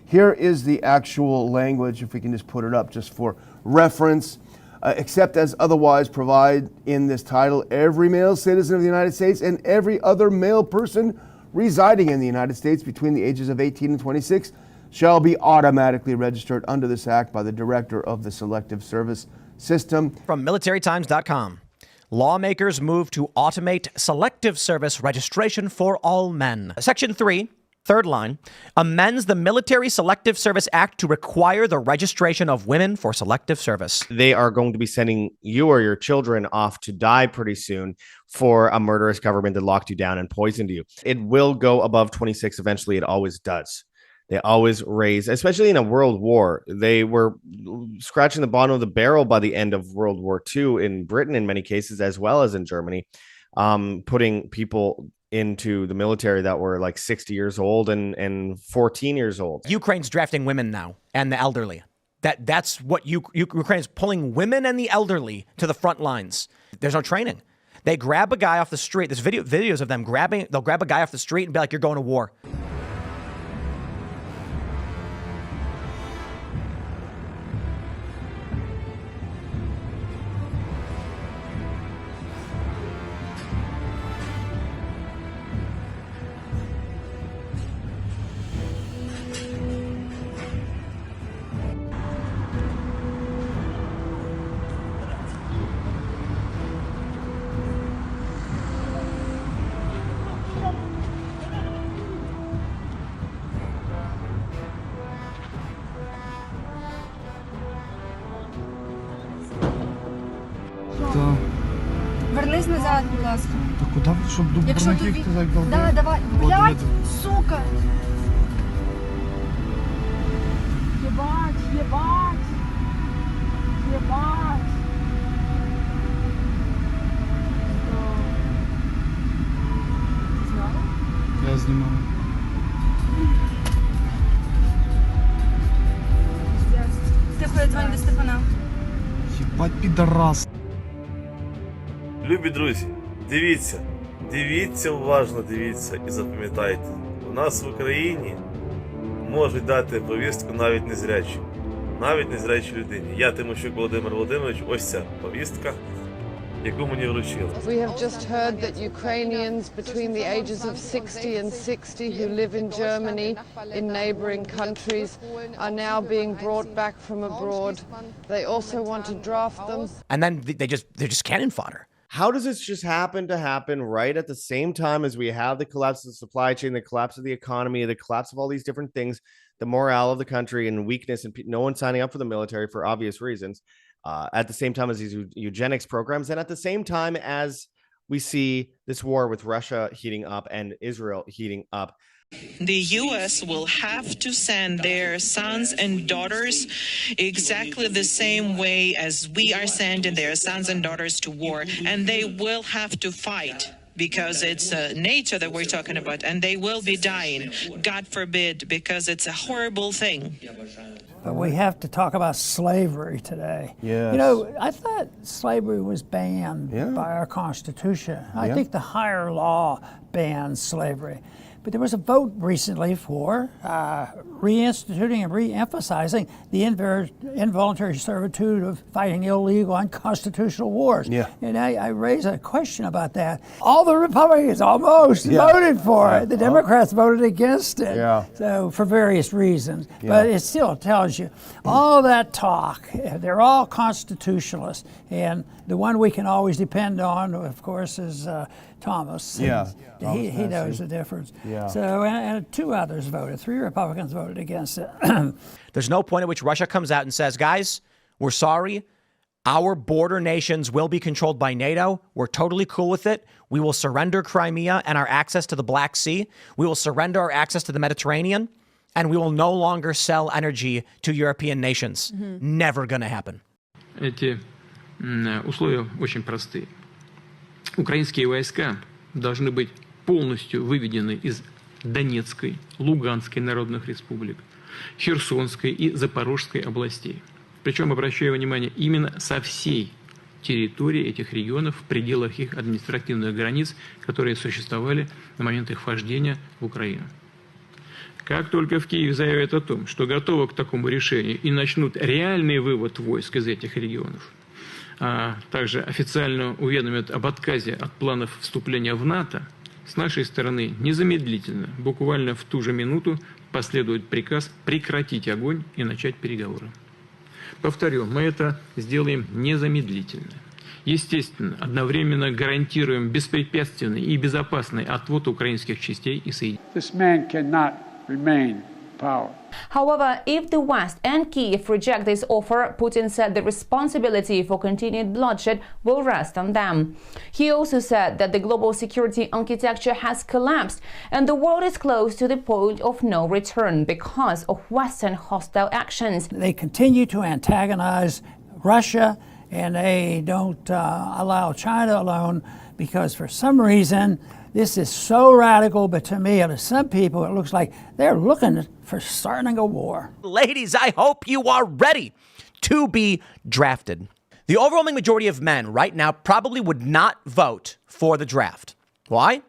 Here is the actual language, if we can just put it up just for reference. Except as otherwise provide in this title, every male citizen of the United States and every other male person residing in the United States between the ages of 18 and 26 shall be automatically registered under this act by the Director of the Selective Service System. From militarytimes.com. Lawmakers move to automate selective service registration for all men. Section 3, third line, amends the Military Selective Service Act to require the registration of women for selective service. They are going to be sending you or your children off to die pretty soon for a murderous government that locked you down and poisoned you. It will go above 26 eventually. It always does. They always raise, especially in a world war. They were scratching the bottom of the barrel by the end of World War II in Britain in many cases, as well as in Germany, putting people into the military that were like 60 years old and 14 years old. Ukraine's drafting women now and the elderly. That's what Ukraine's pulling women and the elderly to the front lines. There's no training. They grab a guy off the street. There's videos of them they'll grab a guy off the street and be like, you're going to war. Да. Вернись назад, будь ласка. Та куди ви, щоб до Якщо броняків тобі... ти так довго? Да, давай. Блядь, сука. Єбать, єбать. Єбать. Я знімаю. Степа, я дзвоню до Степана. Єбать, підарас. Любі друзі, дивіться уважно, дивіться і запам'ятайте. У нас в Україні можуть дати повістку навіть незрячій людині. Я, Тимощук Володимир Володимирович, ось ця повістка, яку мені вручили. We have just heard that Ukrainians between the ages of 60 and 60 who live in Germany, in neighboring countries, are now being brought back from abroad. They also want to draft them. And then they're just cannon fodder. How does this just happen right at the same time as we have the collapse of the supply chain, the collapse of the economy, the collapse of all these different things, the morale of the country and weakness and no one signing up for the military for obvious reasons, at the same time as these eugenics programs, and at the same time as we see this war with Russia heating up and Israel heating up. The U.S. will have to send their sons and daughters exactly the same way as we are sending their sons and daughters to war. And they will have to fight because it's NATO that we're talking about. And they will be dying, God forbid, because it's a horrible thing. But we have to talk about slavery today. Yes. You know, I thought slavery was banned by our Constitution. I think the higher law bans slavery. But there was a vote recently for reinstituting and re-emphasizing the involuntary servitude of fighting illegal unconstitutional wars. Yeah. And I raise a question about that. All the Republicans almost voted for it. The Democrats voted against it. Yeah. So for various reasons. Yeah. But it still tells you all that talk, they're all constitutionalists. And the one we can always depend on, of course, is Thomas. Yeah. He knows the difference. Yeah. So, and two others voted. 3 Republicans voted against it. There's no point at which Russia comes out and says, guys, we're sorry. Our border nations will be controlled by NATO. We're totally cool with it. We will surrender Crimea and our access to the Black Sea. We will surrender our access to the Mediterranean. And we will no longer sell energy to European nations. Mm-hmm. Never going to happen. Эти условия очень простые. Украинские войска должны быть полностью выведены из Донецкой, Луганской народных республик, Херсонской и Запорожской областей. Причем, обращаю внимание, именно со всей территории этих регионов в пределах их административных границ, которые существовали на момент их вхождения в Украину. Как только в Киеве заявят о том, что готовы к такому решению и начнут реальный вывод войск из этих регионов, а также официально уведомят об отказе от планов вступления в НАТО, с нашей стороны незамедлительно, буквально в ту же минуту, последует приказ прекратить огонь и начать переговоры. Повторю, мы это сделаем незамедлительно. Естественно, одновременно гарантируем беспрепятственный и безопасный отвод украинских частей и соединений. However, if the West and Kyiv reject this offer, Putin said the responsibility for continued bloodshed will rest on them. He also said that the global security architecture has collapsed and the world is close to the point of no return because of Western hostile actions. They continue to antagonize Russia, and they don't allow China alone because for some reason this is so radical, but to me, to some people, it looks like they're looking for starting a war. Ladies, I hope you are ready to be drafted. The overwhelming majority of men right now probably would not vote for the draft. Why?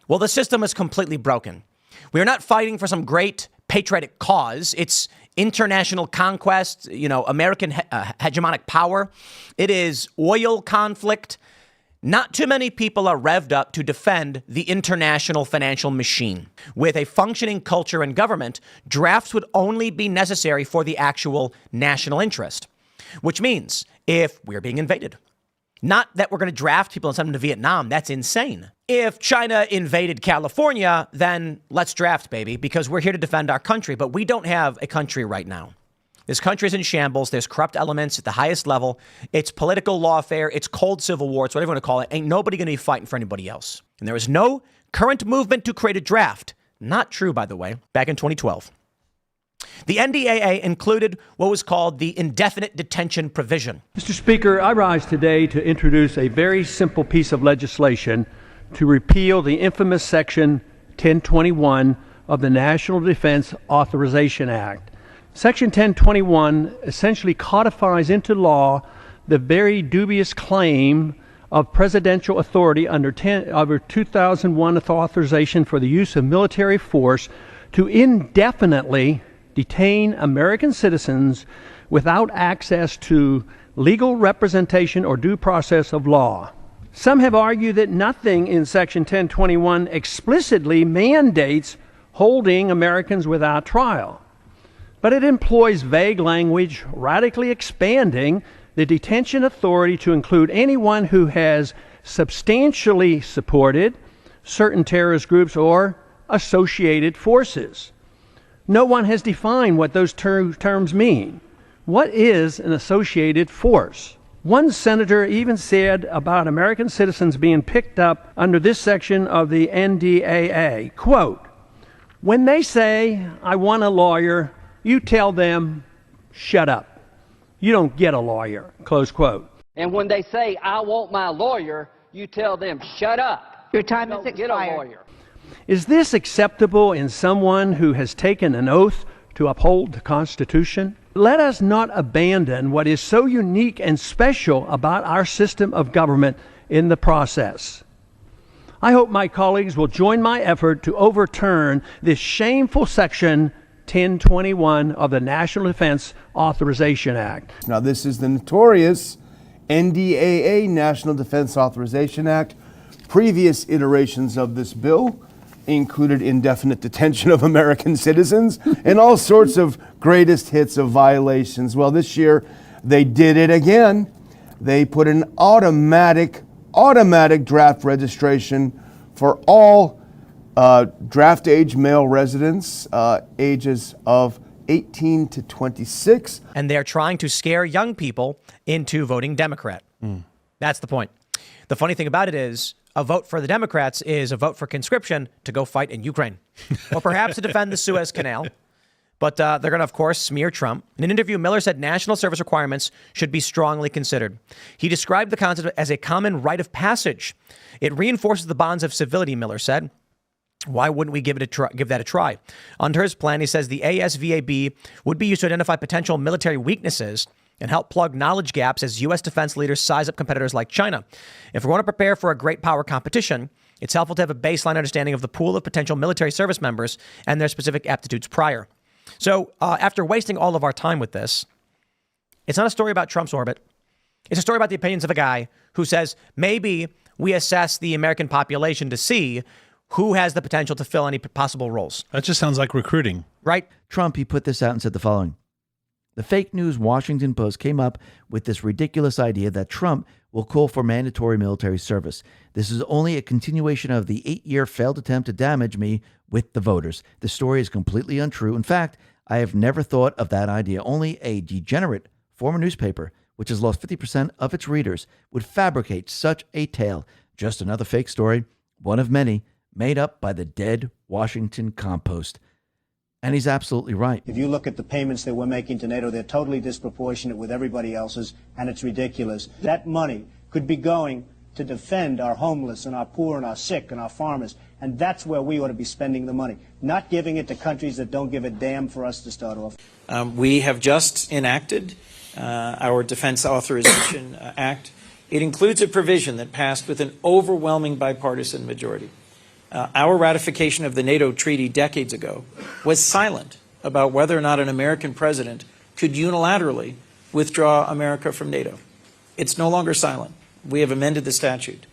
Well, the system is completely broken. We are not fighting for some great patriotic cause. It's international conquest, American hegemonic power. It is oil conflict. Not too many people are revved up to defend the international financial machine. With a functioning culture and government, drafts would only be necessary for the actual national interest, which means if we're being invaded. Not that we're going to draft people and send them to Vietnam. That's insane. If China invaded California, then let's draft, baby, because we're here to defend our country. But we don't have a country right now. This country is in shambles. There's corrupt elements at the highest level. It's political lawfare. It's cold civil war. It's whatever you want to call it. Ain't nobody going to be fighting for anybody else. And there is no current movement to create a draft. Not true, by the way, back in 2012. The NDAA included what was called the indefinite detention provision. Mr. Speaker, I rise today to introduce a very simple piece of legislation to repeal the infamous Section 1021 of the National Defense Authorization Act. Section 1021 essentially codifies into law the very dubious claim of presidential authority under 2001 authorization for the use of military force to indefinitely detain American citizens without access to legal representation or due process of law. Some have argued that nothing in Section 1021 explicitly mandates holding Americans without trial, but it employs vague language, radically expanding the detention authority to include anyone who has substantially supported certain terrorist groups or associated forces. No one has defined what those terms mean. What is an associated force? One senator even said about American citizens being picked up under this section of the NDAA, quote, "When they say, 'I want a lawyer,' you tell them, 'Shut up. You don't get a lawyer,'" close quote. And when they say, "I want my lawyer," you tell them, "Shut up. Your time is Get a lawyer." Is this acceptable in someone who has taken an oath to uphold the Constitution? Let us not abandon what is so unique and special about our system of government in the process. I hope my colleagues will join my effort to overturn this shameful Section 1021 of the National Defense Authorization Act. Now, this is the notorious NDAA, National Defense Authorization Act. Previous iterations of this bill included indefinite detention of American citizens and all sorts of greatest hits of violations. Well, this year they did it again. They put an automatic draft registration for all draft age male residents, ages of 18 to 26. And they're trying to scare young people into voting Democrat. That's the point. The funny thing about it is, a vote for the Democrats is a vote for conscription to go fight in Ukraine, or perhaps to defend the Suez Canal. But they're going to, of course, smear Trump. In an interview, Miller said national service requirements should be strongly considered. He described the concept as a common rite of passage. It reinforces the bonds of civility, Miller said. Why wouldn't we give that a try? Under his plan, he says the ASVAB would be used to identify potential military weaknesses and help plug knowledge gaps as U.S. defense leaders size up competitors like China. If we want to prepare for a great power competition, It's helpful to have a baseline understanding of the pool of potential military service members and their specific aptitudes prior. So after wasting all of our time with this, it's not a story about Trump's orbit. It's a story about the opinions of a guy who says maybe we assess the American population to see who has the potential to fill any possible roles. That just sounds like recruiting. Right? Trump, he put this out and said the following. The fake news Washington Post came up with this ridiculous idea that Trump will call for mandatory military service. This is only a continuation of the 8-year failed attempt to damage me with the voters. The story is completely untrue. In fact, I have never thought of that idea. Only a degenerate former newspaper, which has lost 50% of its readers, would fabricate such a tale. Just another fake story, one of many, made up by the dead Washington compost. And he's absolutely right. If you look at the payments that we're making to NATO, they're totally disproportionate with everybody else's, and it's ridiculous. That money could be going to defend our homeless and our poor and our sick and our farmers, and that's where we ought to be spending the money, not giving it to countries that don't give a damn for us to start off. We have just enacted our Defense Authorization Act. It includes a provision that passed with an overwhelming bipartisan majority. Our ratification of the NATO treaty decades ago was silent about whether or not an American president could unilaterally withdraw America from NATO. It's no longer silent. We have amended the statute.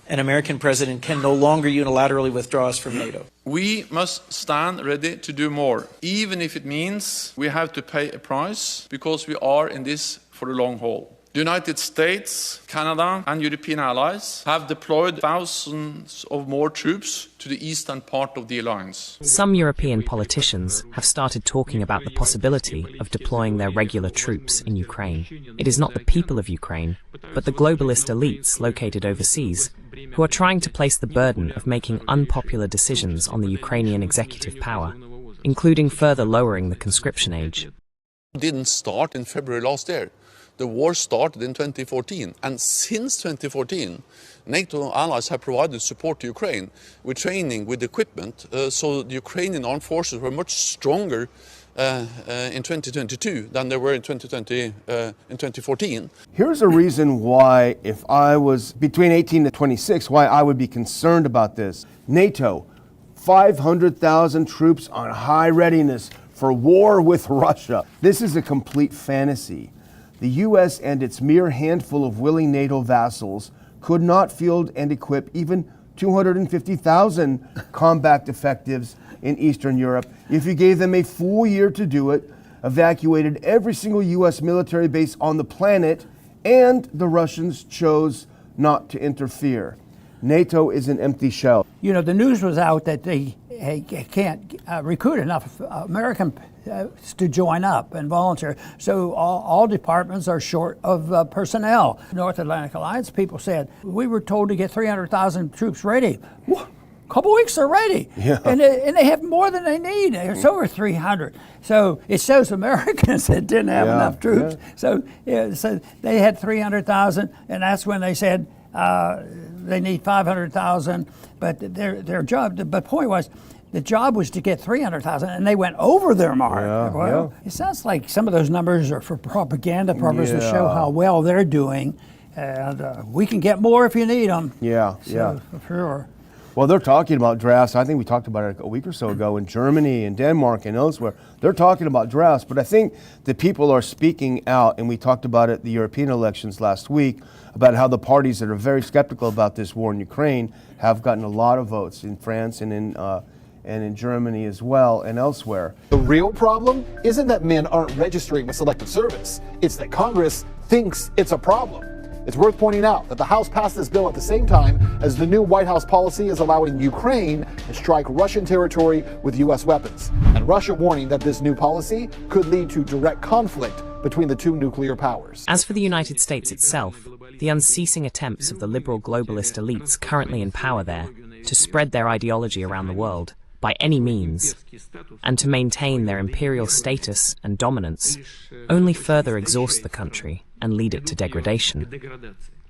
An American president can no longer unilaterally withdraw us from NATO. We must stand ready to do more, even if it means we have to pay a price, because we are in this for the long haul. The United States, Canada, and European allies have deployed thousands of more troops to the eastern part of the alliance. Some European politicians have started talking about the possibility of deploying their regular troops in Ukraine. It is not the people of Ukraine, but the globalist elites located overseas who are trying to place the burden of making unpopular decisions on the Ukrainian executive power, including further lowering the conscription age. It didn't start in February last year. The war started in 2014, and since 2014, NATO allies have provided support to Ukraine with training, with equipment, so the Ukrainian armed forces were much stronger in 2022 than they were in 2014. Here's a reason why, if I was between 18 to 26, why I would be concerned about this. NATO, 500,000 troops on high readiness for war with Russia. This is a complete fantasy. The U.S. and its mere handful of willing NATO vassals could not field and equip even 250,000 combat defectives in Eastern Europe if you gave them a full year to do it, evacuated every single U.S. military base on the planet, and the Russians chose not to interfere. NATO is an empty shell. You know, the news was out that they can't recruit enough Americans to join up and volunteer. So all departments are short of personnel. North Atlantic Alliance people said, we were told to get 300,000 troops ready. A couple weeks they're ready. Yeah. And they have more than they need. It's over 300. So it shows Americans that didn't have enough troops. Yeah. So they had 300,000, and that's when they said they need 500,000. But their job, the point was, the job was to get 300,000, and they went over their mark. It sounds like some of those numbers are for propaganda purposes to show how well they're doing. And we can get more if you need them. For sure. Well, they're talking about drafts. I think we talked about it a week or so ago in Germany and Denmark and elsewhere. They're talking about drafts, but I think the people are speaking out, and we talked about it at the European elections last week, about how the parties that are very skeptical about this war in Ukraine have gotten a lot of votes in France and in Germany as well, and elsewhere. The real problem isn't that men aren't registering with Selective Service. It's that Congress thinks it's a problem. It's worth pointing out that the House passed this bill at the same time as the new White House policy is allowing Ukraine to strike Russian territory with U.S. weapons, and Russia warning that this new policy could lead to direct conflict between the two nuclear powers. As for the United States itself, the unceasing attempts of the liberal globalist elites currently in power there to spread their ideology around the world by any means, and to maintain their imperial status and dominance, only further exhaust the country and lead it to degradation.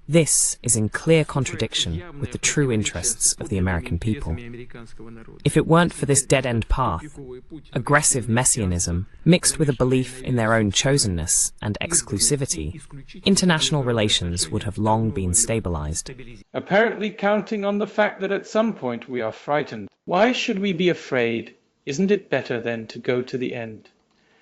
This is in clear contradiction with the true interests of the American people. If it weren't for this dead-end path, aggressive messianism, mixed with a belief in their own chosenness and exclusivity, international relations would have long been stabilized. Apparently counting on the fact that at some point we are frightened. Why should we be afraid? Isn't it better then to go to the end?